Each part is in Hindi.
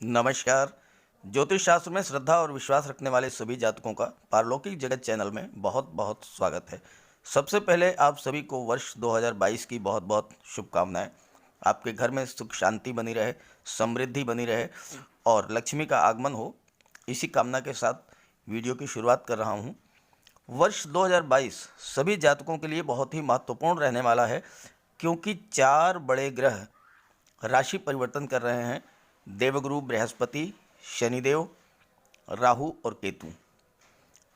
नमस्कार। ज्योतिष शास्त्र में श्रद्धा और विश्वास रखने वाले सभी जातकों का पारलौकिक जगत चैनल में बहुत बहुत स्वागत है। सबसे पहले आप सभी को वर्ष 2022 की बहुत बहुत शुभकामनाएं। आपके घर में सुख शांति बनी रहे, समृद्धि बनी रहे और लक्ष्मी का आगमन हो, इसी कामना के साथ वीडियो की शुरुआत कर रहा हूं। वर्ष 2022 सभी जातकों के लिए बहुत ही महत्वपूर्ण रहने वाला है, क्योंकि 4 बड़े ग्रह राशि परिवर्तन कर रहे हैं। देवगुरु बृहस्पति, शनिदेव, राहु और केतु।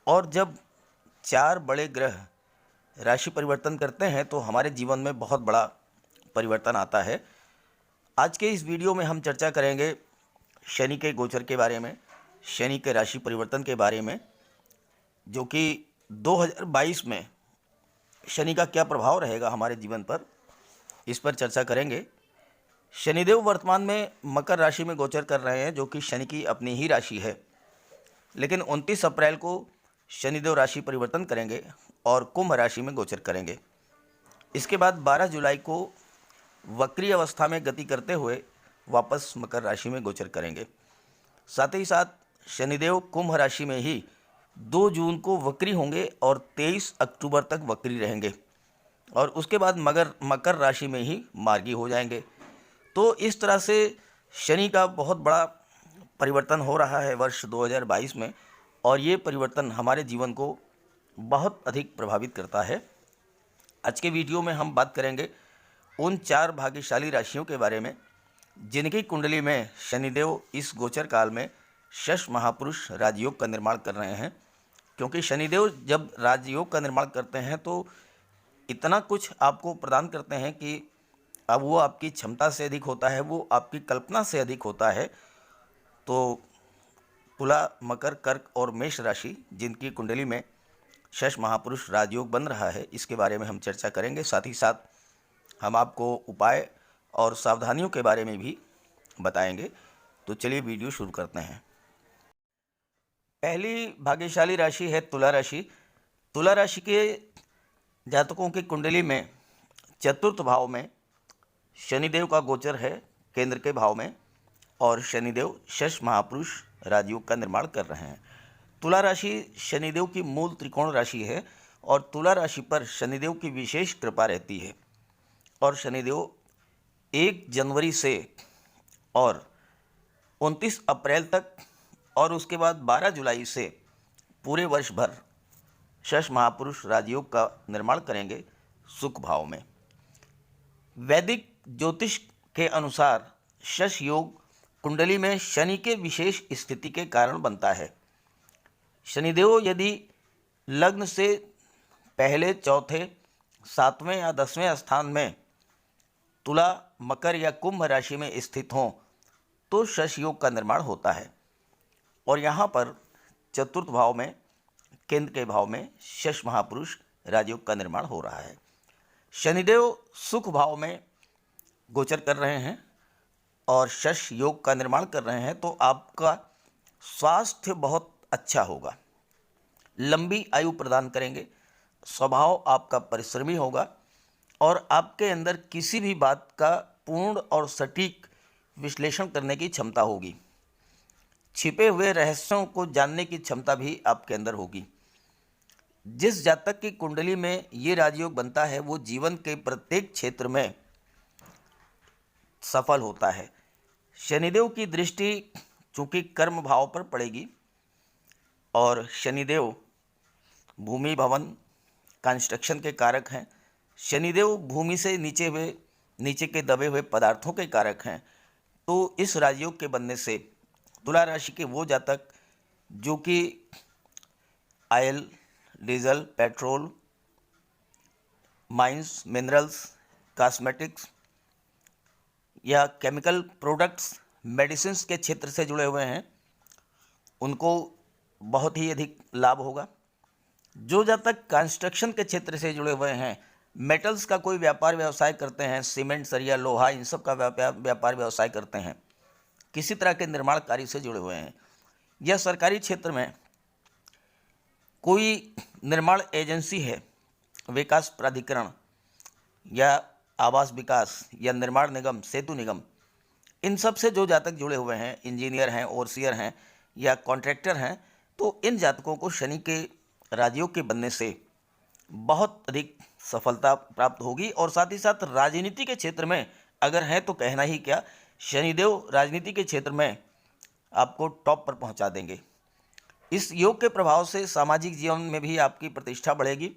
और जब 4 बड़े ग्रह राशि परिवर्तन करते हैं तो हमारे जीवन में बहुत बड़ा परिवर्तन आता है। आज के इस वीडियो में हम चर्चा करेंगे शनि के गोचर के बारे में, शनि के राशि परिवर्तन के बारे में, जो कि 2022 में शनि का क्या प्रभाव रहेगा हमारे जीवन पर, इस पर चर्चा करेंगे। शनिदेव वर्तमान में मकर राशि में गोचर कर रहे हैं, जो कि शनि की अपनी ही राशि है। लेकिन 29 अप्रैल को शनिदेव राशि परिवर्तन करेंगे और कुंभ राशि में गोचर करेंगे। इसके बाद 12 जुलाई को वक्री अवस्था में गति करते हुए वापस मकर राशि में गोचर करेंगे। साथ ही साथ शनिदेव कुंभ राशि में ही 2 जून को वक्री होंगे और 23 अक्टूबर तक वक्री रहेंगे और उसके बाद मकर राशि में ही मार्गी हो जाएंगे। तो इस तरह से शनि का बहुत बड़ा परिवर्तन हो रहा है वर्ष 2022 में, और ये परिवर्तन हमारे जीवन को बहुत अधिक प्रभावित करता है। आज के वीडियो में हम बात करेंगे उन 4 भाग्यशाली राशियों के बारे में जिनकी कुंडली में शनिदेव इस गोचर काल में शश महापुरुष राजयोग का निर्माण कर रहे हैं। क्योंकि शनिदेव जब राजयोग का निर्माण करते हैं तो इतना कुछ आपको प्रदान करते हैं कि अब वो आपकी क्षमता से अधिक होता है, वो आपकी कल्पना से अधिक होता है। तो तुला, मकर, कर्क और मेष राशि जिनकी कुंडली में शश महापुरुष राजयोग बन रहा है, इसके बारे में हम चर्चा करेंगे। साथ ही साथ हम आपको उपाय और सावधानियों के बारे में भी बताएंगे। तो चलिए वीडियो शुरू करते हैं। पहली भाग्यशाली राशि है तुला राशि। तुला राशि के जातकों की कुंडली में चतुर्थ भाव में शनिदेव का गोचर है, केंद्र के भाव में, और शनिदेव शश महापुरुष राजयोग का निर्माण कर रहे हैं। तुला राशि शनिदेव की मूल त्रिकोण राशि है और तुला राशि पर शनिदेव की विशेष कृपा रहती है। और शनिदेव 1 जनवरी से और 29 अप्रैल तक और उसके बाद 12 जुलाई से पूरे वर्ष भर शश महापुरुष राजयोग का निर्माण करेंगे सुख भाव में। वैदिक ज्योतिष के अनुसार शश योग कुंडली में शनि के विशेष स्थिति के कारण बनता है। शनिदेव यदि लग्न से पहले, चौथे, 7वें या 10वें स्थान में तुला, मकर या कुंभ राशि में स्थित हों तो शश योग का निर्माण होता है। और यहाँ पर चतुर्थ भाव में, केंद्र के भाव में शश महापुरुष राजयोग का निर्माण हो रहा है। शनिदेव सुख भाव में गोचर कर रहे हैं और शश योग का निर्माण कर रहे हैं, तो आपका स्वास्थ्य बहुत अच्छा होगा, लंबी आयु प्रदान करेंगे, स्वभाव आपका परिश्रमी होगा और आपके अंदर किसी भी बात का पूर्ण और सटीक विश्लेषण करने की क्षमता होगी। छिपे हुए रहस्यों को जानने की क्षमता भी आपके अंदर होगी। जिस जातक की कुंडली में ये राजयोग बनता है वो जीवन के प्रत्येक क्षेत्र में सफल होता है। शनिदेव की दृष्टि चूंकि कर्म भाव पर पड़ेगी और शनिदेव भूमि, भवन, कंस्ट्रक्शन के कारक हैं। शनिदेव भूमि से नीचे के दबे हुए पदार्थों के कारक हैं। तो इस राजयोग के बनने से तुला राशि के वो जातक जो कि oil, diesel, petrol, mines, minerals, cosmetics या केमिकल प्रोडक्ट्स, मेडिसिन्स के क्षेत्र से जुड़े हुए हैं, उनको बहुत ही अधिक लाभ होगा। जो जब तक कंस्ट्रक्शन के क्षेत्र से जुड़े हुए हैं, मेटल्स का कोई व्यापार व्यवसाय करते हैं, सीमेंट, सरिया, लोहा, इन सब का व्यापार व्यवसाय करते हैं, किसी तरह के निर्माण कार्य से जुड़े हुए हैं, या सरकारी क्षेत्र में कोई निर्माण एजेंसी है, विकास प्राधिकरण या आवास विकास या निर्माण निगम, सेतु निगम, इन सब से जो जातक जुड़े हुए हैं, इंजीनियर हैं, ओवरसियर हैं या कॉन्ट्रैक्टर हैं, तो इन जातकों को शनि के राजयोग के बनने से बहुत अधिक सफलता प्राप्त होगी। और साथ ही साथ राजनीति के क्षेत्र में अगर हैं तो कहना ही क्या, शनिदेव राजनीति के क्षेत्र में आपको टॉप पर पहुंचा देंगे। इस योग के प्रभाव से सामाजिक जीवन में भी आपकी प्रतिष्ठा बढ़ेगी,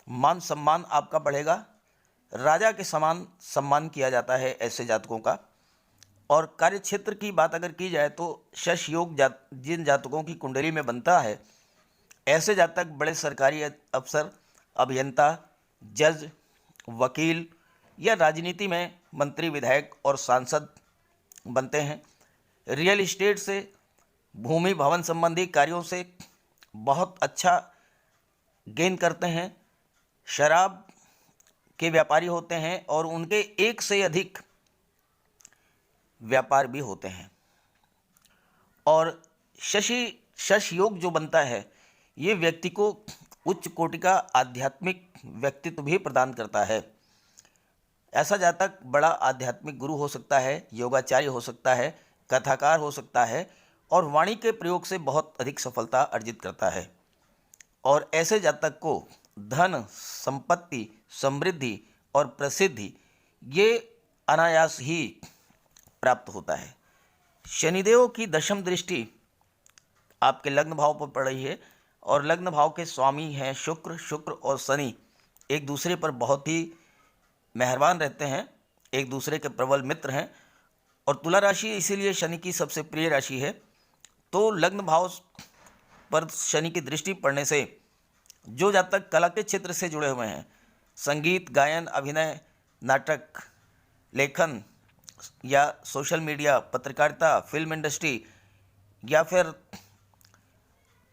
मान सम्मान आपका बढ़ेगा, राजा के समान सम्मान किया जाता है ऐसे जातकों का। और कार्य क्षेत्र की बात अगर की जाए तो शश योग जिन जातकों की कुंडली में बनता है, ऐसे जातक बड़े सरकारी अफसर, अभियंता, जज, वकील या राजनीति में मंत्री, विधायक और सांसद बनते हैं। रियल इस्टेट से, भूमि भवन संबंधी कार्यों से बहुत अच्छा गेन करते हैं। शराब के व्यापारी होते हैं और उनके एक से अधिक व्यापार भी होते हैं। और शश योग जो बनता है, ये व्यक्ति को उच्च कोटि का आध्यात्मिक व्यक्तित्व भी प्रदान करता है। ऐसा जातक बड़ा आध्यात्मिक गुरु हो सकता है, योगाचार्य हो सकता है, कथाकार हो सकता है और वाणी के प्रयोग से बहुत अधिक सफलता अर्जित करता है। और ऐसे जातक को धन, संपत्ति, समृद्धि और प्रसिद्धि ये अनायास ही प्राप्त होता है। शनिदेव की दशम दृष्टि आपके लग्न भाव पर पड़ रही है और लग्न भाव के स्वामी हैं शुक्र और शनि एक दूसरे पर बहुत ही मेहरबान रहते हैं, एक दूसरे के प्रबल मित्र हैं। और तुला राशि इसीलिए शनि की सबसे प्रिय राशि है। तो लग्न भाव पर शनि की दृष्टि पड़ने से जो जातक कला के क्षेत्र से जुड़े हुए हैं, संगीत, गायन, अभिनय, नाटक, लेखन या सोशल मीडिया, पत्रकारिता, फिल्म इंडस्ट्री या फिर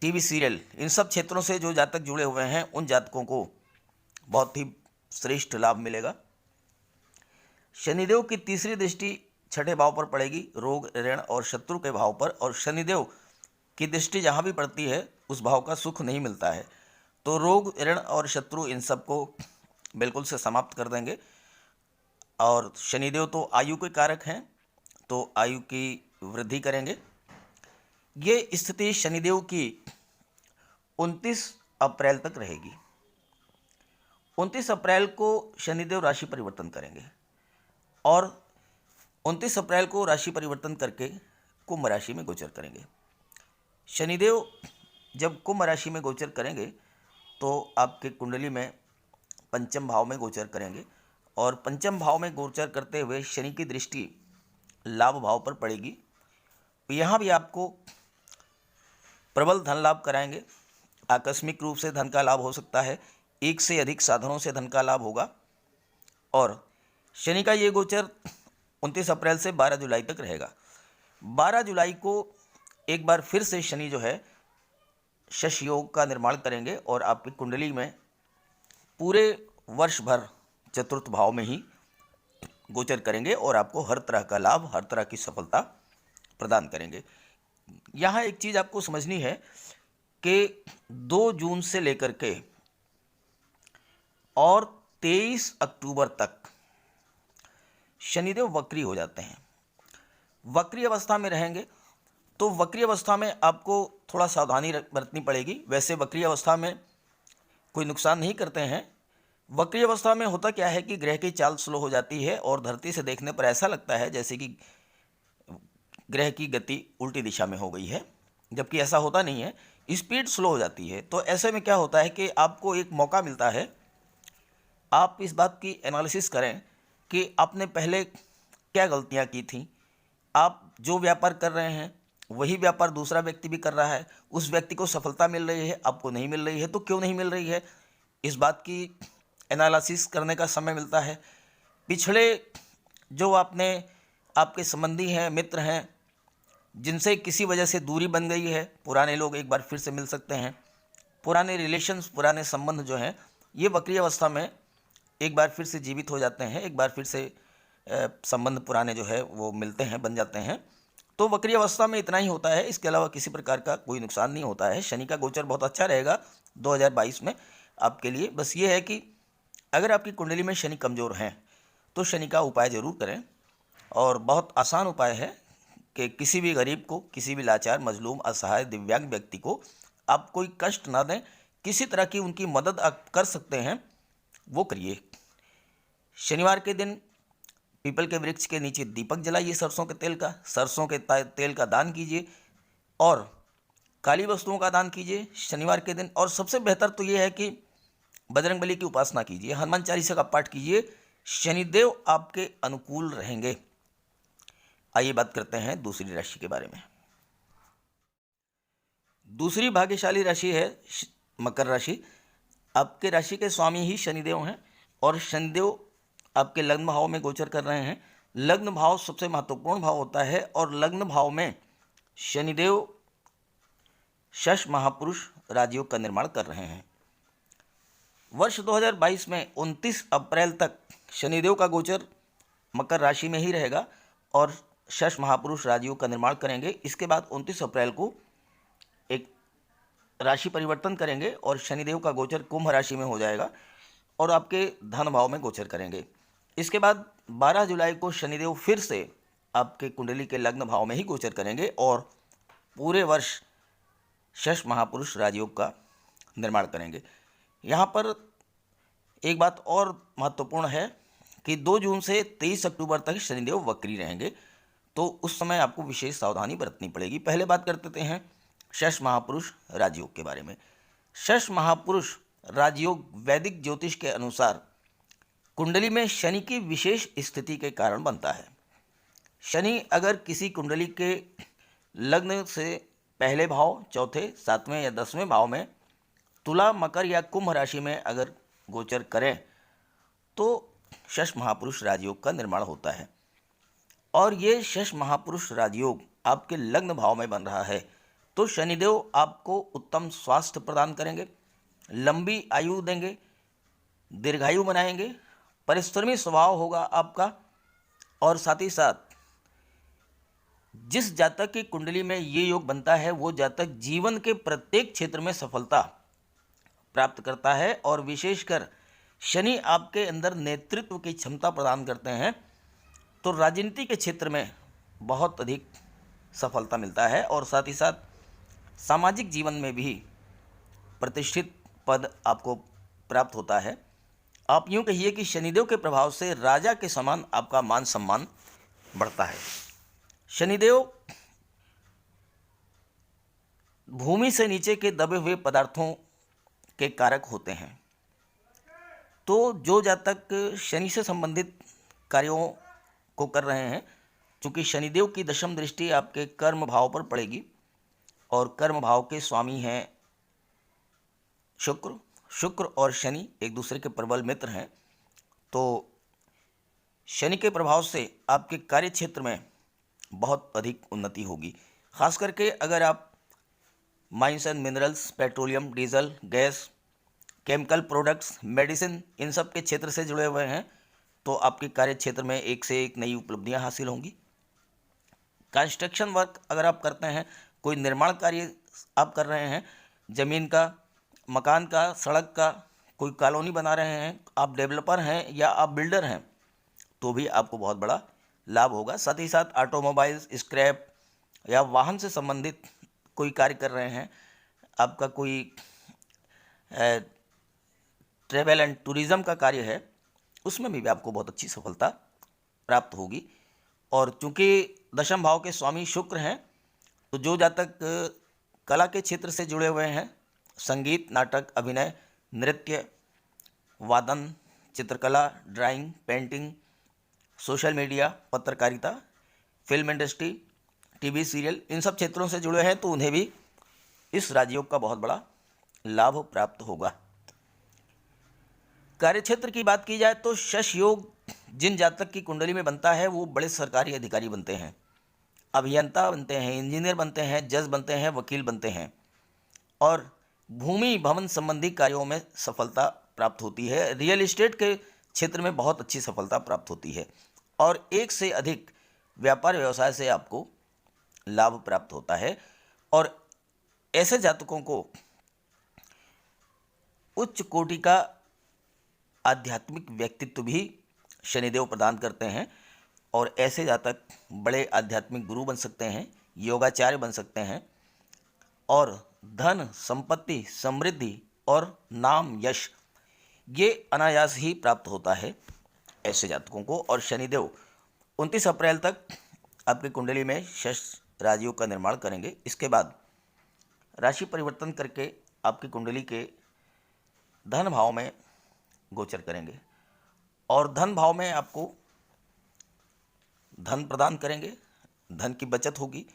टीवी सीरियल, इन सब क्षेत्रों से जो जातक जुड़े हुए हैं, उन जातकों को बहुत ही श्रेष्ठ लाभ मिलेगा। शनिदेव की तीसरी दृष्टि छठे भाव पर पड़ेगी, रोग, ऋण और शत्रु के भाव पर। और शनिदेव की दृष्टि जहाँ भी पड़ती है उस भाव का सुख नहीं मिलता है। तो रोग, ऋण और शत्रु इन सब को बिल्कुल से समाप्त कर देंगे। और शनिदेव तो आयु के कारक हैं, तो आयु की वृद्धि करेंगे। ये स्थिति शनिदेव की 29 अप्रैल तक रहेगी। 29 अप्रैल को शनिदेव राशि परिवर्तन करेंगे और 29 अप्रैल को राशि परिवर्तन करके कुंभ राशि में गोचर करेंगे। शनिदेव जब कुंभ राशि में गोचर करेंगे तो आपके कुंडली में पंचम भाव में गोचर करेंगे और पंचम भाव में गोचर करते हुए शनि की दृष्टि लाभ भाव पर पड़ेगी। यहाँ भी आपको प्रबल धन लाभ कराएंगे। आकस्मिक रूप से धन का लाभ हो सकता है, एक से अधिक साधनों से धन का लाभ होगा। और शनि का ये गोचर 29 अप्रैल से 12 जुलाई तक रहेगा। 12 जुलाई को एक बार फिर से शनि जो है शश योग का निर्माण करेंगे और आपकी कुंडली में पूरे वर्ष भर चतुर्थ भाव में ही गोचर करेंगे और आपको हर तरह का लाभ, हर तरह की सफलता प्रदान करेंगे। यहाँ एक चीज़ आपको समझनी है कि 2 जून से लेकर के और 23 अक्टूबर तक शनिदेव वक्री हो जाते हैं। वक्री अवस्था में रहेंगे तो वक्री अवस्था में आपको थोड़ा सावधानी बरतनी पड़ेगी। वैसे वक्री अवस्था में कोई नुकसान नहीं करते हैं। वक्री अवस्था में होता क्या है कि ग्रह की चाल स्लो हो जाती है और धरती से देखने पर ऐसा लगता है जैसे कि ग्रह की गति उल्टी दिशा में हो गई है, जबकि ऐसा होता नहीं है, स्पीड स्लो हो जाती है। तो ऐसे में क्या होता है कि आपको एक मौका मिलता है, आप इस बात की एनालिसिस करें कि आपने पहले क्या गलतियां की थी। आप जो व्यापार कर रहे हैं वही व्यापार दूसरा व्यक्ति भी कर रहा है, उस व्यक्ति को सफलता मिल रही है, आपको नहीं मिल रही है, तो क्यों नहीं मिल रही है, इस बात की एनालिसिस करने का समय मिलता है। पिछले जो आपके संबंधी हैं, मित्र हैं, जिनसे किसी वजह से दूरी बन गई है, पुराने लोग एक बार फिर से मिल सकते हैं। पुराने रिलेशंस, पुराने संबंध जो हैं, ये वक्री अवस्था में एक बार फिर से जीवित हो जाते हैं, एक बार फिर से संबंध पुराने जो है वो मिलते हैं, बन जाते हैं। तो वक्री अवस्था में इतना ही होता है, इसके अलावा किसी प्रकार का कोई नुकसान नहीं होता है। शनि का गोचर बहुत अच्छा रहेगा 2022 में आपके लिए। बस ये है कि अगर आपकी कुंडली में शनि कमज़ोर हैं तो शनि का उपाय जरूर करें और बहुत आसान उपाय है कि किसी भी गरीब को, किसी भी लाचार, मजलूम, असहाय, दिव्यांग व्यक्ति को आप कोई कष्ट ना दें, किसी तरह की उनकी मदद आप कर सकते हैं वो करिए। शनिवार के दिन पीपल के वृक्ष के नीचे दीपक जलाइए सरसों के तेल का, सरसों के तेल का दान कीजिए और काली वस्तुओं का दान कीजिए शनिवार के दिन। और सबसे बेहतर तो ये है कि बजरंगबली की उपासना कीजिए, हनुमान चालीसा का पाठ कीजिए, शनिदेव आपके अनुकूल रहेंगे। आइए बात करते हैं दूसरी राशि के बारे में। दूसरी भाग्यशाली राशि है मकर राशि। आपके राशि के स्वामी ही शनिदेव हैं और शनिदेव आपके लग्न भाव में गोचर कर रहे हैं। लग्न भाव सबसे महत्वपूर्ण भाव होता है और लग्न भाव में शनिदेव षष्ठ महापुरुष राजयोग का निर्माण कर रहे हैं। वर्ष 2022 में 29 अप्रैल तक शनिदेव का गोचर मकर राशि में ही रहेगा और षष्ठ महापुरुष राजयोग का निर्माण करेंगे। इसके बाद 29 अप्रैल को एक राशि परिवर्तन करेंगे और शनिदेव का गोचर कुंभ राशि में हो जाएगा और आपके धन भाव में गोचर करेंगे। इसके बाद 12 जुलाई को शनिदेव फिर से आपके कुंडली के लग्न भाव में ही गोचर करेंगे और पूरे वर्ष षष्ठ महापुरुष राजयोग का निर्माण करेंगे। यहाँ पर एक बात और महत्वपूर्ण है कि 2 जून से 23 अक्टूबर तक शनिदेव वक्री रहेंगे, तो उस समय आपको विशेष सावधानी बरतनी पड़ेगी। पहले बात करते हैं षष्ठ महापुरुष राजयोग के बारे में। षष्ठ महापुरुष राजयोग वैदिक ज्योतिष के अनुसार कुंडली में शनि की विशेष स्थिति के कारण बनता है। शनि अगर किसी कुंडली के लग्न से पहले भाव, चौथे, 7वें या 10वें भाव में तुला, मकर या कुंभ राशि में अगर गोचर करें तो षष्ठ महापुरुष राजयोग का निर्माण होता है। और ये षष्ठ महापुरुष राजयोग आपके लग्न भाव में बन रहा है तो शनिदेव आपको उत्तम स्वास्थ्य प्रदान करेंगे, लंबी आयु देंगे, दीर्घायु बनाएंगे, परिश्रमी स्वभाव होगा आपका और साथ ही साथ जिस जातक की कुंडली में ये योग बनता है वो जातक जीवन के प्रत्येक क्षेत्र में सफलता प्राप्त करता है और विशेषकर शनि आपके अंदर नेतृत्व की क्षमता प्रदान करते हैं तो राजनीति के क्षेत्र में बहुत अधिक सफलता मिलता है और साथ ही साथ सामाजिक जीवन में भी प्रतिष्ठित पद आपको प्राप्त होता है। आप यूँ कहिए कि शनिदेव के प्रभाव से राजा के समान आपका मान सम्मान बढ़ता है। शनिदेव भूमि से नीचे के दबे हुए पदार्थों के कारक होते हैं, तो जो जातक शनि से संबंधित कार्यों को कर रहे हैं, चूँकि शनिदेव की दशम दृष्टि आपके कर्म भाव पर पड़ेगी और कर्म भाव के स्वामी हैं शुक्र और शनि एक दूसरे के प्रबल मित्र हैं, तो शनि के प्रभाव से आपके कार्य क्षेत्र में बहुत अधिक उन्नति होगी। खास करके अगर आप mines and minerals, petroleum, diesel, gas, chemical products, medicine, इन सब के क्षेत्र से जुड़े हुए हैं तो आपके कार्य क्षेत्र में एक से एक नई उपलब्धियां हासिल होंगी। कंस्ट्रक्शन वर्क अगर आप करते हैं, कोई निर्माण कार्य आप कर रहे हैं, ज़मीन का, मकान का, सड़क का, कोई कॉलोनी बना रहे हैं, आप डेवलपर हैं या आप बिल्डर हैं तो भी आपको बहुत बड़ा लाभ होगा। साथ ही साथ ऑटोमोबाइल्स, स्क्रैप या वाहन से संबंधित कोई कार्य कर रहे हैं, आपका कोई ट्रैवल एंड टूरिज़्म का कार्य है, उसमें भी आपको बहुत अच्छी सफलता प्राप्त होगी। और चूँकि दशम भाव के स्वामी शुक्र हैं तो जो जातक कला के क्षेत्र से जुड़े हुए हैं, संगीत, नाटक, अभिनय, नृत्य, वादन, चित्रकला, ड्राइंग, पेंटिंग, सोशल मीडिया, पत्रकारिता, फिल्म इंडस्ट्री, टीवी सीरियल, इन सब क्षेत्रों से जुड़े हैं तो उन्हें भी इस राजयोग का बहुत बड़ा लाभ प्राप्त होगा। कार्यक्षेत्र की बात की जाए तो शश योग जिन जातक की कुंडली में बनता है वो बड़े सरकारी अधिकारी बनते हैं, अभियंता बनते हैं, इंजीनियर बनते हैं, जज बनते हैं, वकील बनते हैं और भूमि भवन संबंधी कार्यों में सफलता प्राप्त होती है। रियल एस्टेट के क्षेत्र में बहुत अच्छी सफलता प्राप्त होती है और एक से अधिक व्यापार व्यवसाय से आपको लाभ प्राप्त होता है। और ऐसे जातकों को उच्च कोटि का आध्यात्मिक व्यक्तित्व भी शनिदेव प्रदान करते हैं और ऐसे जातक बड़े आध्यात्मिक गुरु बन सकते हैं, योगाचार्य बन सकते हैं और धन, संपत्ति, समृद्धि और नाम, यश ये अनायास ही प्राप्त होता है ऐसे जातकों को। और शनिदेव 29 अप्रैल तक आपकी कुंडली में शश राजयोग का निर्माण करेंगे। इसके बाद राशि परिवर्तन करके आपकी कुंडली के धन भाव में गोचर करेंगे और धन भाव में आपको धन प्रदान करेंगे, धन की बचत होगी।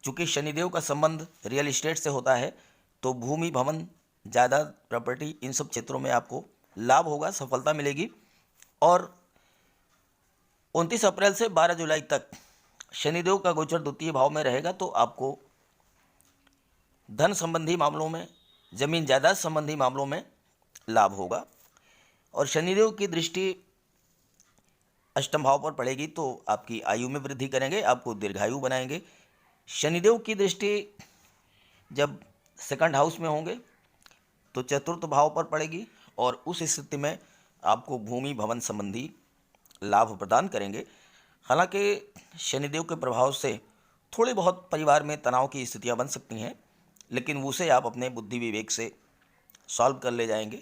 चूँकि शनिदेव का संबंध रियल इस्टेट से होता है तो भूमि, भवन, जायदाद, प्रॉपर्टी इन सब क्षेत्रों में आपको लाभ होगा, सफलता मिलेगी। और 29 अप्रैल से 12 जुलाई तक शनिदेव का गोचर द्वितीय भाव में रहेगा तो आपको धन संबंधी मामलों में, जमीन जायदाद संबंधी मामलों में लाभ होगा। और शनिदेव की दृष्टि अष्टम भाव पर पड़ेगी तो आपकी आयु में वृद्धि करेंगे, आपको दीर्घायु बनाएंगे। शनिदेव की दृष्टि जब सेकंड हाउस में होंगे तो चतुर्थ भाव पर पड़ेगी और उस स्थिति में आपको भूमि, भवन संबंधी लाभ प्रदान करेंगे। हालांकि शनिदेव के प्रभाव से थोड़े बहुत परिवार में तनाव की स्थितियां बन सकती हैं, लेकिन उसे आप अपने बुद्धि विवेक से सॉल्व कर ले जाएंगे।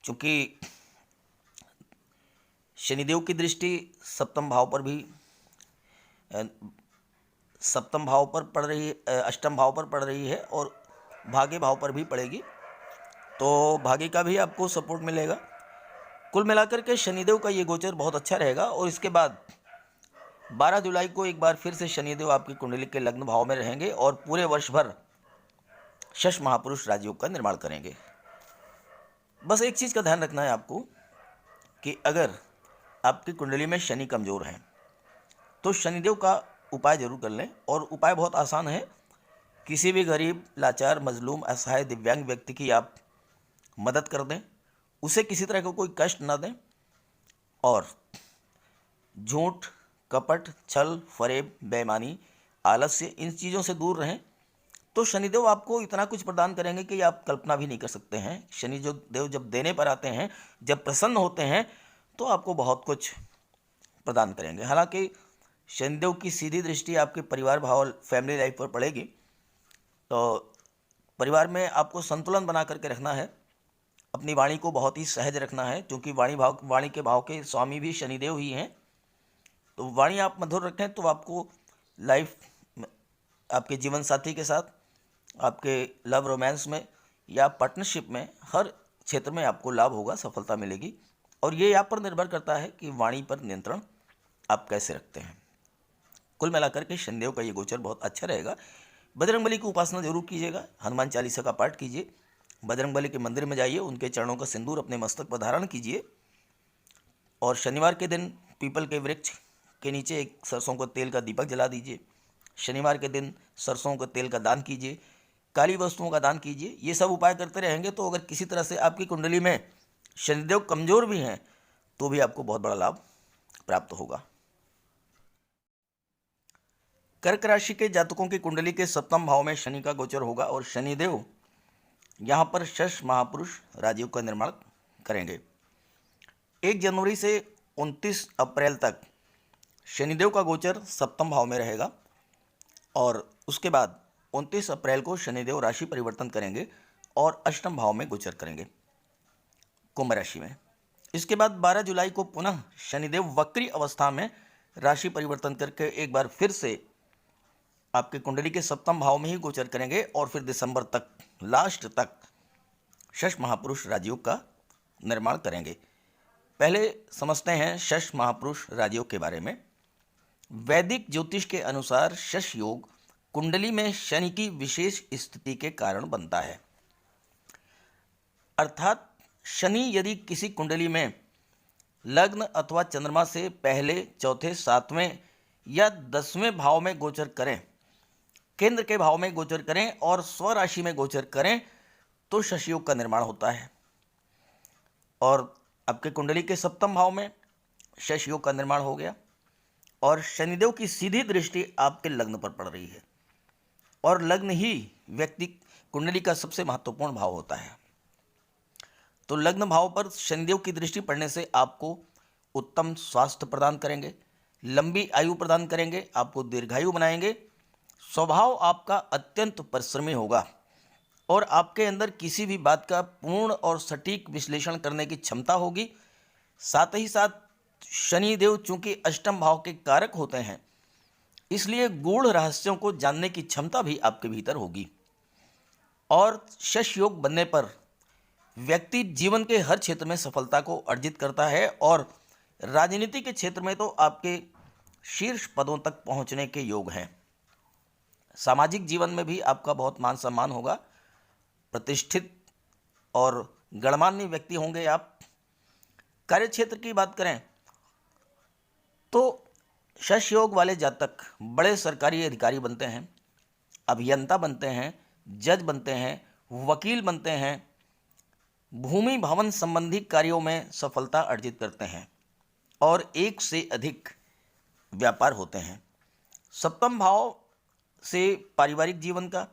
क्योंकि शनिदेव की दृष्टि सप्तम भाव पर भी सप्तम भाव पर पड़ रही है, अष्टम भाव पर पड़ रही है और भाग्य भाव पर भी पड़ेगी तो भाग्य का भी आपको सपोर्ट मिलेगा। कुल मिलाकर के शनिदेव का ये गोचर बहुत अच्छा रहेगा। और इसके बाद 12 जुलाई को एक बार फिर से शनिदेव आपकी कुंडली के लग्न भाव में रहेंगे और पूरे वर्ष भर शश महापुरुष राजयोग का निर्माण करेंगे। बस एक चीज़ का ध्यान रखना है आपको कि अगर आपकी कुंडली में शनि कमज़ोर है तो शनिदेव का उपाय जरूर कर लें। और उपाय बहुत आसान है, किसी भी गरीब, लाचार, मजलूम, असहाय, दिव्यांग व्यक्ति की आप मदद कर दें, उसे किसी तरह का कोई कष्ट ना दें और झूठ, कपट, छल, फरेब, बेईमानी, आलस्य इन चीज़ों से दूर रहें तो शनिदेव आपको इतना कुछ प्रदान करेंगे कि आप कल्पना भी नहीं कर सकते हैं। शनि जो देव जब देने पर आते हैं, जब प्रसन्न होते हैं तो आपको बहुत कुछ प्रदान करेंगे। हालांकि शनिदेव की सीधी दृष्टि आपके परिवार भाव, फैमिली लाइफ पर पड़ेगी तो परिवार में आपको संतुलन बना करके रखना है। अपनी वाणी को बहुत ही सहज रखना है क्योंकि वाणी के भाव के स्वामी भी शनिदेव ही हैं। तो वाणी आप मधुर रखें तो आपको लाइफ, आपके जीवन साथी के साथ, आपके लव रोमांस में या पार्टनरशिप में, हर क्षेत्र में आपको लाभ होगा, सफलता मिलेगी। और ये आप पर निर्भर करता है कि वाणी पर नियंत्रण आप कैसे रखते हैं। कुल मिलाकर के शनिदेव का ये गोचर बहुत अच्छा रहेगा। बजरंगबली की उपासना जरूर कीजिएगा, हनुमान चालीसा का पाठ कीजिए, बजरंगबली के मंदिर में जाइए, उनके चरणों का सिंदूर अपने मस्तक पर धारण कीजिए और शनिवार के दिन पीपल के वृक्ष के नीचे एक सरसों का तेल का दीपक जला दीजिए। शनिवार के दिन सरसों के तेल का दान कीजिए, काली वस्तुओं का दान कीजिए। ये सब उपाय करते रहेंगे तो अगर किसी तरह से आपकी कुंडली में शनिदेव कमज़ोर भी हैं तो भी आपको बहुत बड़ा लाभ प्राप्त होगा। कर्क राशि के जातकों की कुंडली के सप्तम भाव में शनि का गोचर होगा और शनिदेव यहाँ पर शश महापुरुष राजयोग का निर्माण करेंगे। 1 जनवरी से 29 अप्रैल तक शनिदेव का गोचर सप्तम भाव में रहेगा और उसके बाद 29 अप्रैल को शनिदेव राशि परिवर्तन करेंगे और अष्टम भाव में गोचर करेंगे कुंभ राशि में। इसके बाद 12 जुलाई को पुनः शनिदेव वक्री अवस्था में राशि परिवर्तन करके एक बार फिर से आपके कुंडली के सप्तम भाव में ही गोचर करेंगे और फिर दिसंबर तक, लास्ट तक शश महापुरुष राजयोग का निर्माण करेंगे। पहले समझते हैं शश महापुरुष राजयोग के बारे में। वैदिक ज्योतिष के अनुसार शश योग कुंडली में शनि की विशेष स्थिति के कारण बनता है। अर्थात शनि यदि किसी कुंडली में लग्न अथवा चंद्रमा से पहले, चौथे, सातवें या 10वें भाव में गोचर करें, केंद्र के भाव में गोचर करें और स्वराशि में गोचर करें तो शश योग का निर्माण होता है। और आपके कुंडली के सप्तम भाव में शश योग का निर्माण हो गया और शनिदेव की सीधी दृष्टि आपके लग्न पर पड़ रही है और लग्न ही व्यक्ति कुंडली का सबसे महत्वपूर्ण भाव होता है। तो लग्न भाव पर शनिदेव की दृष्टि पड़ने से आपको उत्तम स्वास्थ्य प्रदान करेंगे, लंबी आयु प्रदान करेंगे, आपको दीर्घायु बनाएंगे। स्वभाव आपका अत्यंत परिश्रमी होगा और आपके अंदर किसी भी बात का पूर्ण और सटीक विश्लेषण करने की क्षमता होगी। साथ ही साथ शनिदेव चूंकि अष्टम भाव के कारक होते हैं, इसलिए गूढ़ रहस्यों को जानने की क्षमता भी आपके भीतर होगी। और शश योग बनने पर व्यक्ति जीवन के हर क्षेत्र में सफलता को अर्जित करता है और राजनीति के क्षेत्र में तो आपके शीर्ष पदों तक पहुंचने के योग हैं। सामाजिक जीवन में भी आपका बहुत मान सम्मान होगा, प्रतिष्ठित और गणमान्य व्यक्ति होंगे आप। कार्यक्षेत्र की बात करें तो शश योग वाले जातक बड़े सरकारी अधिकारी बनते हैं, अभियंता बनते हैं, जज बनते हैं, वकील बनते हैं, भूमि भवन संबंधी कार्यों में सफलता अर्जित करते हैं और एक से अधिक व्यापार होते हैं। सप्तम भाव से पारिवारिक जीवन का,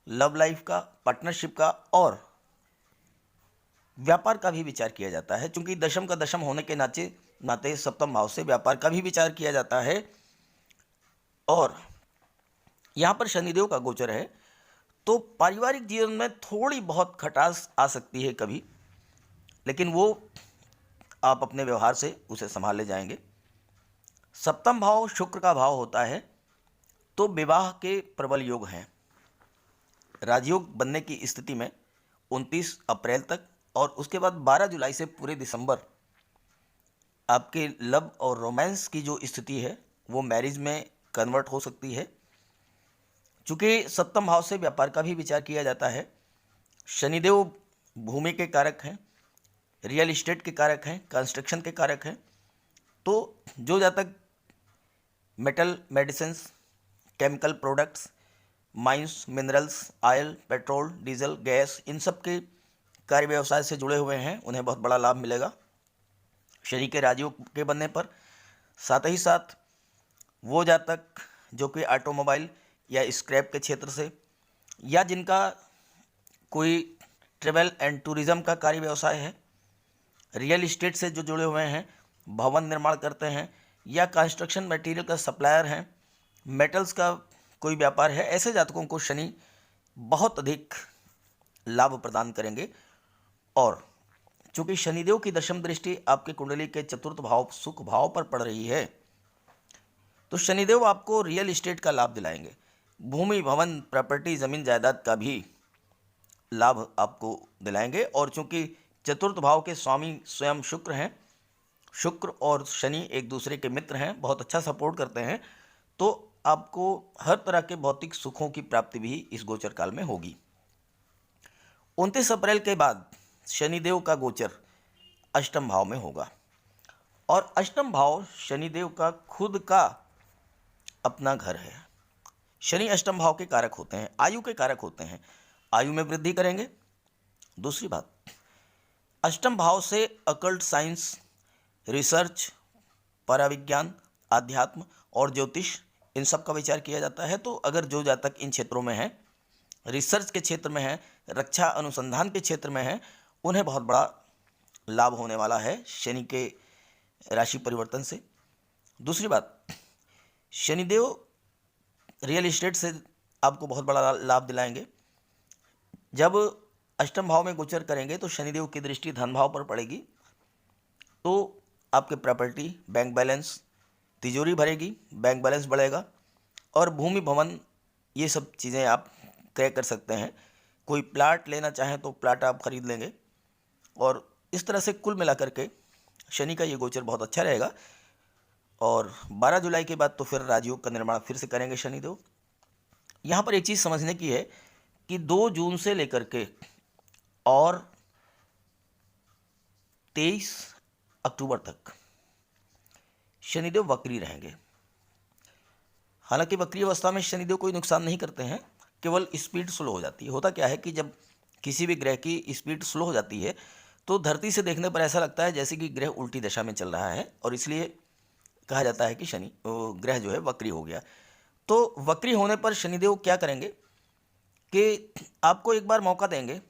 लव लाइफ का, पार्टनरशिप का और व्यापार का भी विचार किया जाता है। चूंकि दशम का दशम होने के नाते सप्तम भाव से व्यापार का भी विचार किया जाता है। और यहाँ पर शनिदेव का गोचर है तो पारिवारिक जीवन में थोड़ी बहुत खटास आ सकती है कभी, लेकिन वो आप अपने व्यवहार से उसे संभाल ले जाएंगे। सप्तम भाव शुक्र का भाव होता है तो विवाह के प्रबल योग हैं। राजयोग बनने की स्थिति में 29 अप्रैल तक और उसके बाद 12 जुलाई से पूरे दिसंबर आपके लव और रोमांस की जो स्थिति है वो मैरिज में कन्वर्ट हो सकती है। चूँकि सप्तम भाव से व्यापार का भी विचार किया जाता है। शनिदेव भूमि के कारक हैं, रियल एस्टेट के कारक हैं, कंस्ट्रक्शन के कारक हैं। तो जो जातक metal, medicines, chemical products, mines, minerals, oil, petrol, diesel, gas, इन सब के कार्य व्यवसाय से जुड़े हुए हैं उन्हें बहुत बड़ा लाभ मिलेगा शनि के राजयोग के बनने पर। साथ ही साथ वो जातक जो कि ऑटोमोबाइल या स्क्रैप के क्षेत्र से या जिनका कोई ट्रेवल एंड टूरिज़्म का कार्य व्यवसाय है, रियल एस्टेट से जो जुड़े हुए हैं, भवन निर्माण करते हैं या कंस्ट्रक्शन मटेरियल का सप्लायर हैं, मेटल्स का कोई व्यापार है, ऐसे जातकों को शनि बहुत अधिक लाभ प्रदान करेंगे। और चूँकि शनिदेव की दशम दृष्टि आपके कुंडली के चतुर्थ भाव सुख भाव पर पड़ रही है तो शनिदेव आपको रियल एस्टेट का लाभ दिलाएंगे। भूमि भवन प्रॉपर्टी ज़मीन जायदाद का भी लाभ आपको दिलाएंगे। और चूँकि चतुर्थ भाव के स्वामी स्वयं शुक्र हैं, शुक्र और शनि एक दूसरे के मित्र हैं, बहुत अच्छा सपोर्ट करते हैं, तो आपको हर तरह के भौतिक सुखों की प्राप्ति भी इस गोचर काल में होगी। 29 अप्रैल के बाद शनिदेव का गोचर अष्टम भाव में होगा और अष्टम भाव शनिदेव का खुद का अपना घर है। शनि अष्टम भाव के कारक होते हैं, आयु के कारक होते हैं, आयु में वृद्धि करेंगे। दूसरी बात, अष्टम भाव से अकल्ट साइंस, रिसर्च, पराविज्ञान, आध्यात्म और ज्योतिष, इन सब का विचार किया जाता है। तो अगर जो जातक इन क्षेत्रों में हैं, रिसर्च के क्षेत्र में हैं, रक्षा अनुसंधान के क्षेत्र में हैं, उन्हें बहुत बड़ा लाभ होने वाला है शनि के राशि परिवर्तन से। दूसरी बात, शनिदेव रियल एस्टेट से आपको बहुत बड़ा लाभ दिलाएंगे। जब अष्टम भाव में गोचर करेंगे तो शनिदेव की दृष्टि धन भाव पर पड़ेगी तो आपके प्रॉपर्टी, बैंक बैलेंस, तिजोरी भरेगी, बैंक बैलेंस बढ़ेगा और भूमि भवन ये सब चीज़ें आप क्रय कर सकते हैं। कोई प्लाट लेना चाहें तो प्लाट आप खरीद लेंगे। और इस तरह से कुल मिलाकर के शनि का ये गोचर बहुत अच्छा रहेगा। और 12 जुलाई के बाद तो फिर राजयोग का निर्माण फिर से करेंगे शनिदेव। यहाँ पर एक चीज़ समझने की है कि 2 जून से लेकर के और 23 अक्टूबर तक शनिदेव वक्री रहेंगे। हालांकि वक्री अवस्था में शनिदेव कोई नुकसान नहीं करते हैं, केवल स्पीड स्लो हो जाती है। होता क्या है कि जब किसी भी ग्रह की स्पीड स्लो हो जाती है तो धरती से देखने पर ऐसा लगता है जैसे कि ग्रह उल्टी दिशा में चल रहा है और इसलिए कहा जाता है कि शनि ग्रह जो है वक्री हो गया। तो वक्री होने पर शनिदेव क्या करेंगे कि आपको एक बार मौका देंगे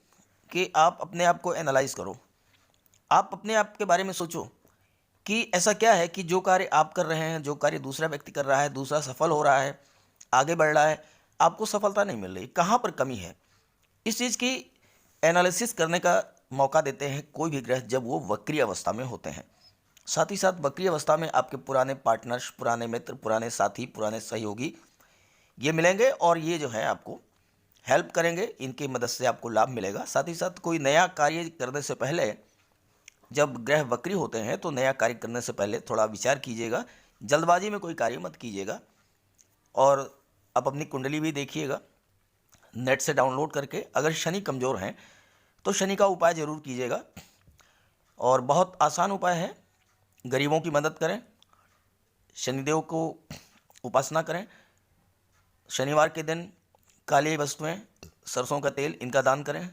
कि आप अपने आप को एनालाइज करो। आप अपने आप के बारे में सोचो कि ऐसा क्या है कि जो कार्य आप कर रहे हैं, जो कार्य दूसरा व्यक्ति कर रहा है, दूसरा सफल हो रहा है, आगे बढ़ रहा है, आपको सफलता नहीं मिल रही, कहाँ पर कमी है। इस चीज़ की एनालिसिस करने का मौका देते हैं कोई भी ग्रह जब वो वक्री अवस्था में होते हैं। साथ ही साथ वक्री अवस्था में आपके पुराने पार्टनर्स, पुराने मित्र, पुराने साथी, पुराने सहयोगी ये मिलेंगे और ये जो है आपको हेल्प करेंगे, इनकी मदद से आपको लाभ मिलेगा। साथ ही साथ कोई नया कार्य करने से पहले, जब ग्रह वक्री होते हैं तो नया कार्य करने से पहले थोड़ा विचार कीजिएगा, जल्दबाजी में कोई कार्य मत कीजिएगा। और आप अपनी कुंडली भी देखिएगा नेट से डाउनलोड करके। अगर शनि कमज़ोर हैं तो शनि का उपाय ज़रूर कीजिएगा, और बहुत आसान उपाय है। गरीबों की मदद करें, शनिदेव को उपासना करें। शनिवार के दिन काली वस्तुएं, सरसों का तेल, इनका दान करें।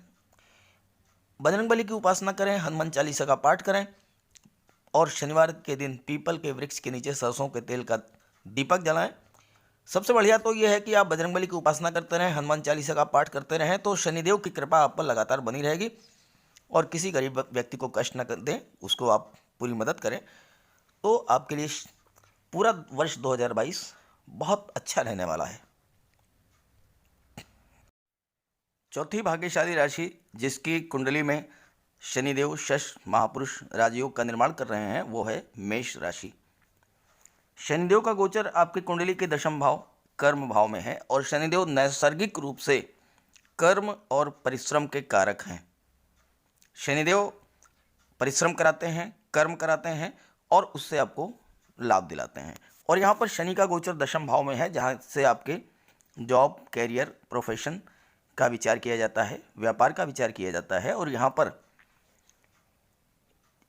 बजरंगबली की उपासना करें, हनुमान चालीसा का पाठ करें, और शनिवार के दिन पीपल के वृक्ष के नीचे सरसों के तेल का दीपक जलाएं। सबसे बढ़िया तो यह है कि आप बजरंगबली की उपासना करते रहें, हनुमान चालीसा का पाठ करते रहें, तो शनिदेव की कृपा आप पर लगातार बनी रहेगी। और किसी गरीब व्यक्ति को कष्ट न दें, उसको आप पूरी मदद करें, तो आपके लिए पूरा वर्ष 2022 बहुत अच्छा रहने वाला है। चौथी भाग्यशाली राशि जिसकी कुंडली में शनिदेव शश महापुरुष राजयोग का निर्माण कर रहे हैं वो है मेष राशि। शनिदेव का गोचर आपकी कुंडली के दशम भाव कर्म भाव में है, और शनिदेव नैसर्गिक रूप से कर्म और परिश्रम के कारक हैं। शनिदेव परिश्रम कराते हैं, कर्म कराते हैं, और उससे आपको लाभ दिलाते हैं। और यहाँ पर शनि का गोचर दशम भाव में है, जहाँ से आपके जॉब, कैरियर, प्रोफेशन का विचार किया जाता है, व्यापार का विचार किया जाता है। और यहाँ पर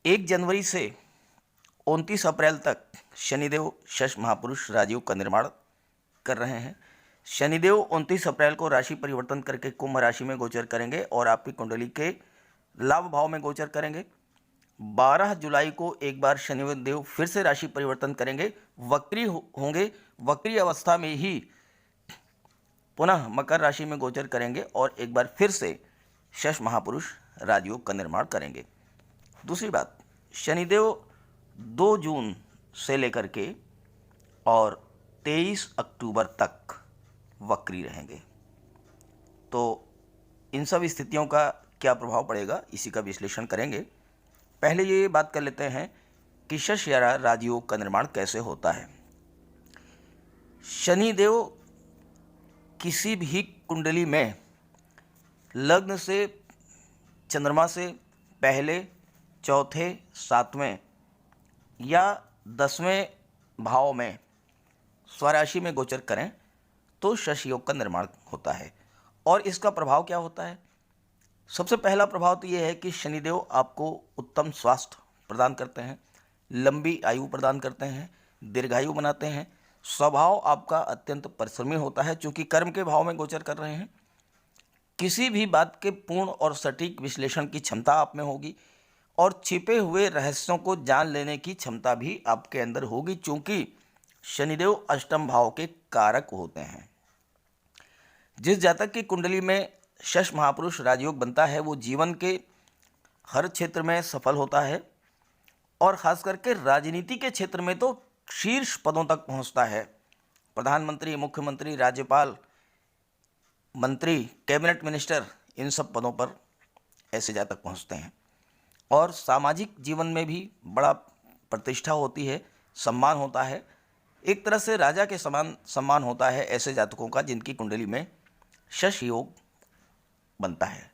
1 जनवरी से 29 अप्रैल तक शनिदेव शश महापुरुष राजयोग का निर्माण कर रहे हैं। शनिदेव 29 अप्रैल को राशि परिवर्तन करके कुंभ राशि में गोचर करेंगे और आपकी कुंडली के लाभ भाव में गोचर करेंगे। 12 जुलाई को एक बार शनिदेव फिर से राशि परिवर्तन करेंगे, वक्री होंगे, वक्री अवस्था में ही पुनः मकर राशि में गोचर करेंगे और एक बार फिर से शश महापुरुष राजयोग का निर्माण करेंगे। दूसरी बात, शनिदेव 2 जून से लेकर के और 23 अक्टूबर तक वक्री रहेंगे। तो इन सब स्थितियों का क्या प्रभाव पड़ेगा, इसी का विश्लेषण करेंगे। पहले ये बात कर लेते हैं कि शश या राजयोग का निर्माण कैसे होता है। शनिदेव किसी भी कुंडली में लग्न से, चंद्रमा से पहले, चौथे, 7वें या 10वें भाव में स्वराशि में गोचर करें तो शश योग का निर्माण होता है। और इसका प्रभाव क्या होता है? सबसे पहला प्रभाव तो ये है कि शनिदेव आपको उत्तम स्वास्थ्य प्रदान करते हैं, लंबी आयु प्रदान करते हैं, दीर्घायु बनाते हैं। स्वभाव आपका अत्यंत परिश्रमी होता है, चूँकि कर्म के भाव में गोचर कर रहे हैं। किसी भी बात के पूर्ण और सटीक विश्लेषण की क्षमता आप में होगी, और छिपे हुए रहस्यों को जान लेने की क्षमता भी आपके अंदर होगी, चूँकि शनिदेव अष्टम भाव के कारक होते हैं। जिस जातक की कुंडली में शश महापुरुष राजयोग बनता है वो जीवन के हर क्षेत्र में सफल होता है, और ख़ास करके राजनीति के क्षेत्र में तो शीर्ष पदों तक पहुंचता है। प्रधानमंत्री, मुख्यमंत्री, राज्यपाल, मंत्री, कैबिनेट मिनिस्टर, इन सब पदों पर ऐसे जातक पहुंचते हैं। और सामाजिक जीवन में भी बड़ा प्रतिष्ठा होती है, सम्मान होता है, एक तरह से राजा के समान सम्मान होता है ऐसे जातकों का जिनकी कुंडली में शश योग बनता है।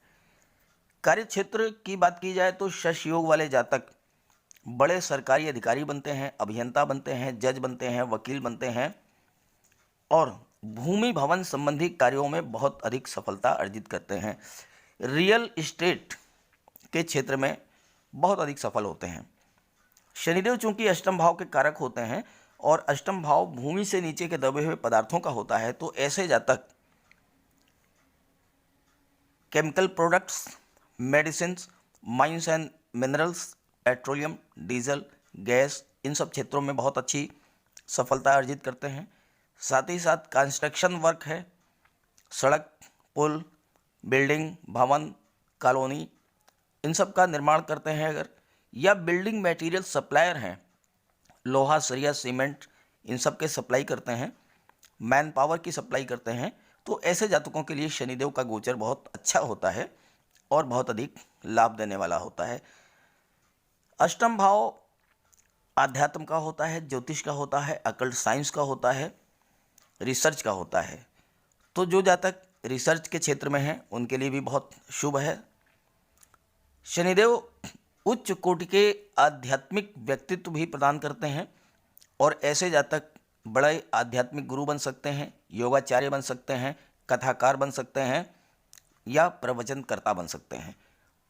कार्य क्षेत्र की बात की जाए तो शश योग वाले जातक बड़े सरकारी अधिकारी बनते हैं, अभियंता बनते हैं, जज बनते हैं, वकील बनते हैं, और भूमि भवन संबंधी कार्यों में बहुत अधिक सफलता अर्जित करते हैं। रियल इस्टेट के क्षेत्र में बहुत अधिक सफल होते हैं। शनिदेव चूंकि अष्टम भाव के कारक होते हैं और अष्टम भाव भूमि से नीचे के दबे हुए पदार्थों का होता है, तो ऐसे जातक chemical products, medicines, mines and minerals, petroleum, diesel, gas, इन सब क्षेत्रों में बहुत अच्छी सफलता अर्जित करते हैं। साथ ही साथ कंस्ट्रक्शन वर्क है, सड़क, पुल, बिल्डिंग, भवन, कॉलोनी, इन सब का निर्माण करते हैं अगर, या बिल्डिंग मटेरियल सप्लायर हैं लोहा, सरिया, सीमेंट, इन सब के सप्लाई करते हैं, मैन पावर की सप्लाई करते हैं। तो ऐसे जातकों के लिए शनिदेव का गोचर बहुत अच्छा होता है और बहुत अधिक लाभ देने वाला होता है। अष्टम भाव आध्यात्म का होता है, ज्योतिष का होता है, अकल्ट साइंस का होता है, रिसर्च का होता है। तो जो जातक रिसर्च के क्षेत्र में हैं उनके लिए भी बहुत शुभ है। शनिदेव उच्च कोटि के आध्यात्मिक व्यक्तित्व भी प्रदान करते हैं और ऐसे जातक बड़े आध्यात्मिक गुरु बन सकते हैं, योगाचार्य बन सकते हैं, कथाकार बन सकते हैं या प्रवचनकर्ता बन सकते हैं।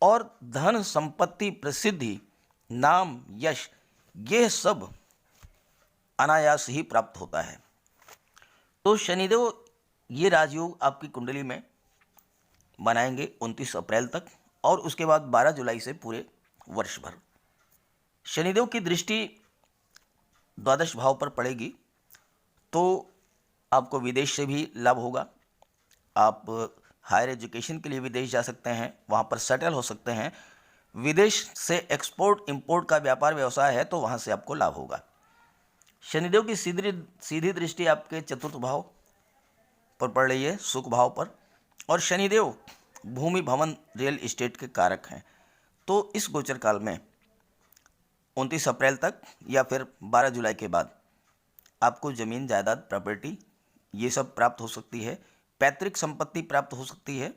और धन, संपत्ति, प्रसिद्धि, नाम, यश, ये सब अनायास ही प्राप्त होता है। तो शनिदेव ये राजयोग आपकी कुंडली में बनाएंगे 29 अप्रैल तक और उसके बाद 12 जुलाई से पूरे वर्ष भर। शनिदेव की दृष्टि द्वादश भाव पर पड़ेगी तो आपको विदेश से भी लाभ होगा। आप हायर एजुकेशन के लिए विदेश जा सकते हैं, वहाँ पर सेटल हो सकते हैं। विदेश से एक्सपोर्ट इंपोर्ट का व्यापार व्यवसाय है तो वहाँ से आपको लाभ होगा। शनिदेव की सीधी दृष्टि आपके चतुर्थ भाव पर पड़ रही है, सुख भाव पर, और शनिदेव भूमि, भवन, रियल एस्टेट के कारक हैं। तो इस गोचर काल में 29 अप्रैल तक या फिर 12 जुलाई के बाद आपको ज़मीन, जायदाद, प्रॉपर्टी ये सब प्राप्त हो सकती है। पैतृक संपत्ति प्राप्त हो सकती है।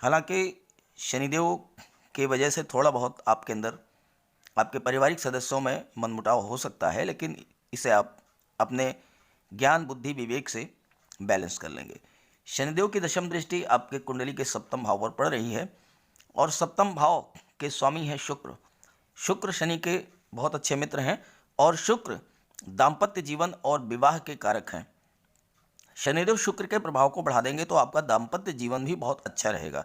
हालांकि शनिदेव की वजह से थोड़ा बहुत आपके अंदर, आपके पारिवारिक सदस्यों में मनमुटाव हो सकता है, लेकिन इसे आप अपने ज्ञान, बुद्धि, विवेक से बैलेंस कर लेंगे। शनिदेव की दशम दृष्टि आपके कुंडली के सप्तम भाव पर पड़ रही है और सप्तम भाव के स्वामी है शुक्र। शुक्र शनि के बहुत अच्छे मित्र हैं और शुक्र दाम्पत्य जीवन और विवाह के कारक हैं। शनिदेव शुक्र के प्रभाव को बढ़ा देंगे तो आपका दाम्पत्य जीवन भी बहुत अच्छा रहेगा।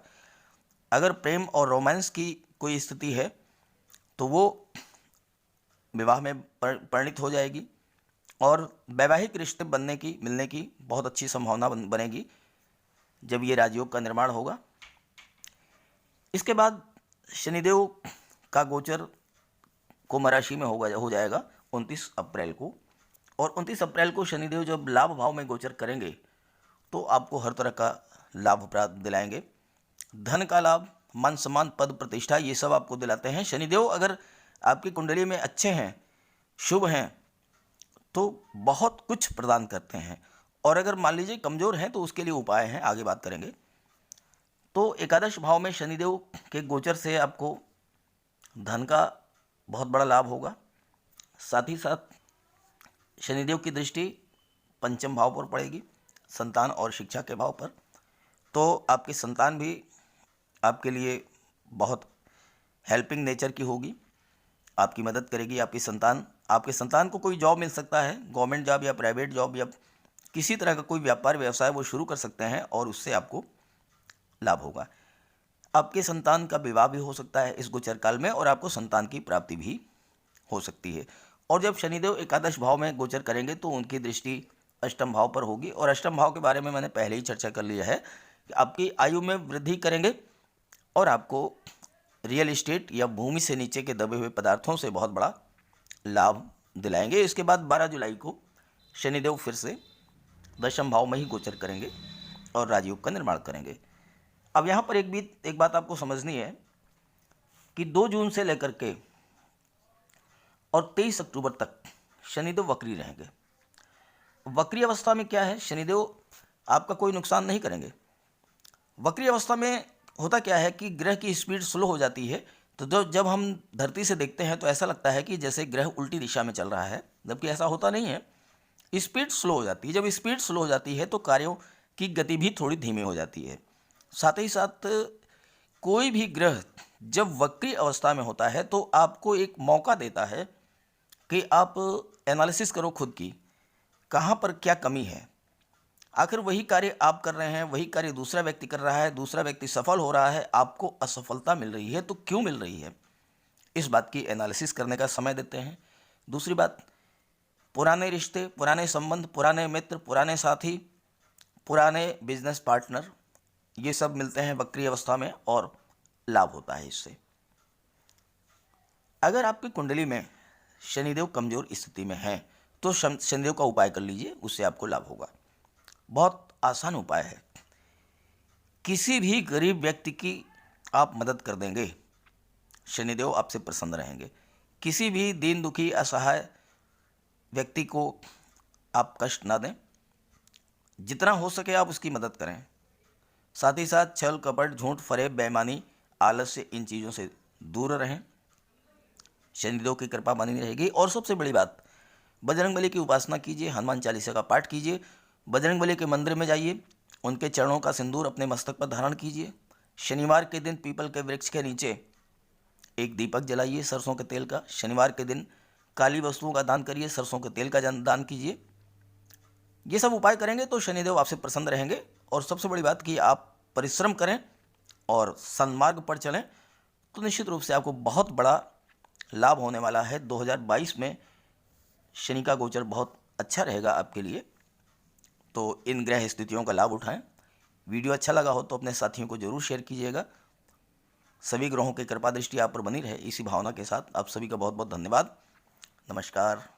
अगर प्रेम और रोमांस की कोई स्थिति है तो वो विवाह में परिणित हो जाएगी और वैवाहिक रिश्ते मिलने की बहुत अच्छी संभावना बनेगी जब ये राजयोग का निर्माण होगा। इसके बाद शनिदेव का गोचर कुंभ राशि में हो जाएगा 29 अप्रैल को, और 29 अप्रैल को शनिदेव जब लाभ भाव में गोचर करेंगे तो आपको हर तरह का लाभ प्राप्त दिलाएंगे। धन का लाभ, मान सम्मान, पद प्रतिष्ठा, ये सब आपको दिलाते हैं। शनिदेव अगर आपकी कुंडली में अच्छे हैं, शुभ हैं, तो बहुत कुछ प्रदान करते हैं। और अगर मान लीजिए कमज़ोर हैं तो उसके लिए उपाय हैं, आगे बात करेंगे। तो एकादश भाव में शनिदेव के गोचर से आपको धन का बहुत बड़ा लाभ होगा। साथ ही साथ शनिदेव की दृष्टि पंचम भाव पर पड़ेगी, संतान और शिक्षा के भाव पर। तो आपकी संतान भी आपके लिए बहुत हेल्पिंग नेचर की होगी, आपकी मदद करेगी। आपके संतान को कोई जॉब मिल सकता है, गवर्नमेंट जॉब या प्राइवेट जॉब या किसी तरह का कोई व्यापार व्यवसाय वो शुरू कर सकते हैं और उससे आपको लाभ होगा। आपके संतान का विवाह भी हो सकता है इस गोचर काल में और आपको संतान की प्राप्ति भी हो सकती है। और जब शनिदेव एकादश भाव में गोचर करेंगे तो उनकी दृष्टि अष्टम भाव पर होगी, और अष्टम भाव के बारे में मैंने पहले ही चर्चा कर लिया है कि आपकी आयु में वृद्धि करेंगे और आपको रियल एस्टेट या भूमि से नीचे के दबे हुए पदार्थों से बहुत बड़ा लाभ दिलाएंगे। इसके बाद 12 जुलाई को शनिदेव फिर से दशम भाव में ही गोचर करेंगे और राजयोग का निर्माण करेंगे। अब यहाँ पर एक बात आपको समझनी है कि 2 जून से लेकर के और 23 अक्टूबर तक शनिदेव वक्री रहेंगे। वक्री अवस्था में क्या है, शनिदेव आपका कोई नुकसान नहीं करेंगे। वक्री अवस्था में होता क्या है कि ग्रह की स्पीड स्लो हो जाती है, तो जब हम धरती से देखते हैं तो ऐसा लगता है कि जैसे ग्रह उल्टी दिशा में चल रहा है, जबकि ऐसा होता नहीं है। स्पीड स्लो हो जाती है। जब स्पीड स्लो हो जाती है तो कार्यों की गति भी थोड़ी धीमी हो जाती है। साथ ही साथ कोई भी ग्रह जब वक्री अवस्था में होता है तो आपको एक मौका देता है कि आप एनालिसिस करो खुद की, कहाँ पर क्या कमी है। आखिर वही कार्य आप कर रहे हैं, वही कार्य दूसरा व्यक्ति कर रहा है, दूसरा व्यक्ति सफल हो रहा है, आपको असफलता मिल रही है, तो क्यों मिल रही है, इस बात की एनालिसिस करने का समय देते हैं। दूसरी बात, पुराने रिश्ते, पुराने संबंध, पुराने मित्र, पुराने साथी, पुराने बिजनेस पार्टनर, ये सब मिलते हैं वक्री अवस्था में और लाभ होता है इससे। अगर आपकी कुंडली में शनिदेव कमज़ोर स्थिति में हैं तो शनिदेव का उपाय कर लीजिए, उससे आपको लाभ होगा। बहुत आसान उपाय है। किसी भी गरीब व्यक्ति की आप मदद कर देंगे, शनिदेव आपसे प्रसन्न रहेंगे। किसी भी दीन दुखी असहाय व्यक्ति को आप कष्ट ना दें, जितना हो सके आप उसकी मदद करें। साथ ही साथ छल कपट झूठ फरेब बेईमानी आलस्य इन चीज़ों से दूर रहें, शनिदेव की कृपा बनी रहेगी। और सबसे बड़ी बात, बजरंगबली की उपासना कीजिए, हनुमान चालीसा का पाठ कीजिए, बजरंगबली के मंदिर में जाइए, उनके चरणों का सिंदूर अपने मस्तक पर धारण कीजिए। शनिवार के दिन पीपल के वृक्ष के नीचे एक दीपक जलाइए सरसों के तेल का। शनिवार के दिन काली वस्तुओं का दान करिए, सरसों के तेल का दान कीजिए। ये सब उपाय करेंगे तो शनिदेव आपसे प्रसन्न रहेंगे। और सबसे बड़ी बात कि आप परिश्रम करें और सन्मार्ग पर चलें तो निश्चित रूप से आपको बहुत बड़ा लाभ होने वाला है। 2022 में शनि का गोचर बहुत अच्छा रहेगा आपके लिए, तो इन ग्रह स्थितियों का लाभ उठाएं। वीडियो अच्छा लगा हो तो अपने साथियों को जरूर शेयर कीजिएगा। सभी ग्रहों की कृपा दृष्टि आप पर बनी रहे, इसी भावना के साथ आप सभी का बहुत बहुत धन्यवाद। नमस्कार।